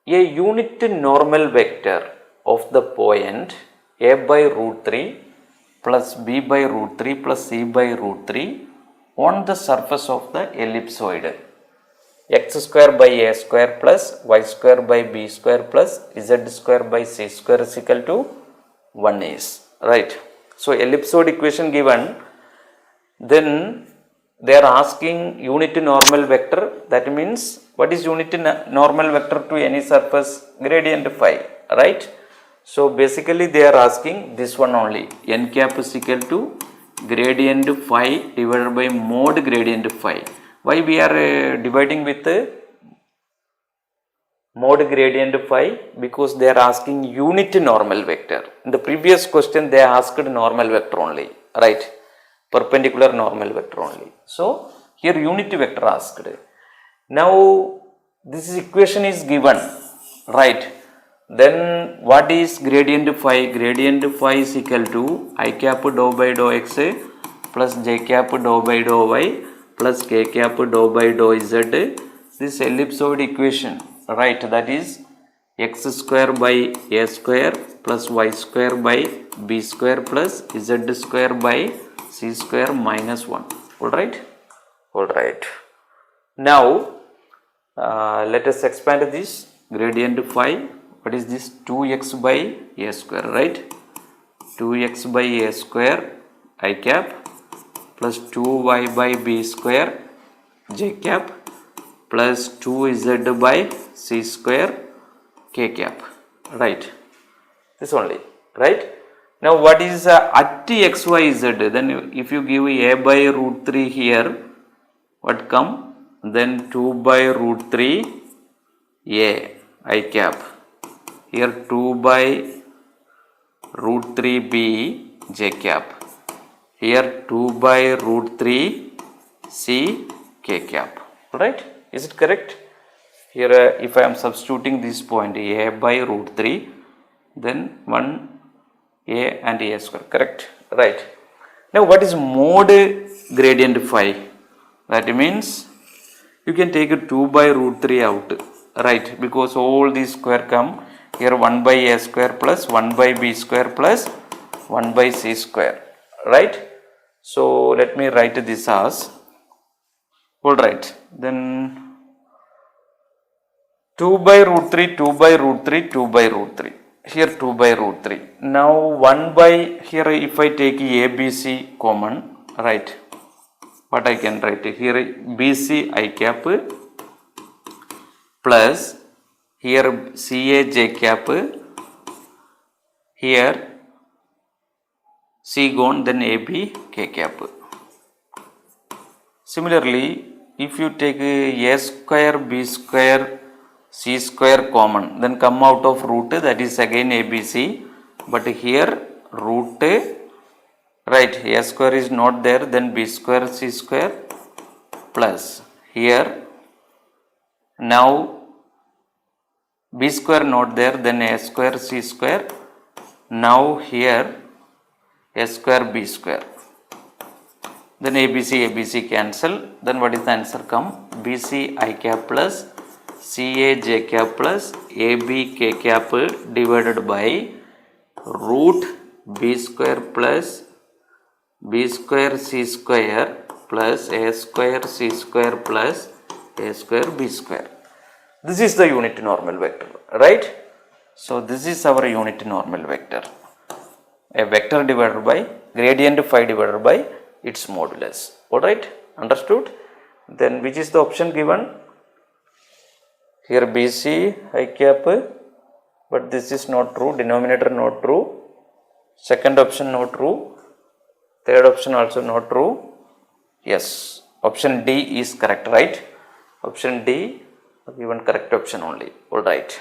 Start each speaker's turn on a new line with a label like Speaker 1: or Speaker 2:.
Speaker 1: A unit normal vector of the point a by root 3 plus b by root 3 plus c by root 3 on the surface of the ellipsoid x square by a square plus y square by b square plus z square by c square is equal to 1 is right. So, ellipsoid equation given, then they are asking unit normal vector, that means what is unit normal vector to any surface? Gradient phi, right. So, basically they are asking this one only, n cap is equal to gradient phi divided by mod gradient phi. Why we are dividing with mod gradient phi? Because they are asking unit normal vector. In the previous question they asked normal vector only, right, perpendicular normal vector only. So, here unit vector asked. Now, this equation is given, right. Then what is gradient phi? Gradient phi is equal to I cap dou by dou x plus j cap dou by dou y plus k cap dou by dou z. This ellipsoid equation, right, that is x square by a square plus y square by b square plus z square by c square minus 1. Alright? Alright. Now, let us expand this gradient phi. What is this? 2x by a square, right? 2x by a square I cap plus 2y by b square j cap plus 2z by c square k cap, right. This only, right. Now, what is at xyz? Then if you give a by root 3 here, what come? Then 2 by root 3 a I cap. Here 2 by root 3 b j cap. Here 2 by root 3 c k cap. Right? Is it correct? Here if I am substituting this point a by root 3, then 1 a and a square. Correct? Right. Now, what is mod gradient phi? That means you can take 2 by root 3 out, right, because all these square come. Here 1 by a square plus 1 by b square plus 1 by c square, right. So, let me write this as, alright, then 2 by root 3, 2 by root 3, 2 by root 3, here 2 by root 3. Now, 1 by, here if I take a, b, c common, right, what I can write here, b, c I cap plus here CA j cap, here C gone, then AB k cap. Similarly, if you take a square b square c square common, then come out of root, that is again ABC, but here root, right, a square is not there, then b square c square plus here now b square not there, then a square c square. Now, here a square b square. Then ABC cancel. Then what is the answer come? BC I cap plus CA j cap plus AB k cap divided by root b square plus b square c square plus a square c square plus a square b square. This is the unit normal vector, right. So, this is our unit normal vector, a vector divided by gradient phi divided by its modulus, alright, understood. Then which is the option given? Here BC I cap, but this is not true, denominator not true, second option not true, third option also not true. Yes, option D is correct, right. Option D given correct option only, alright.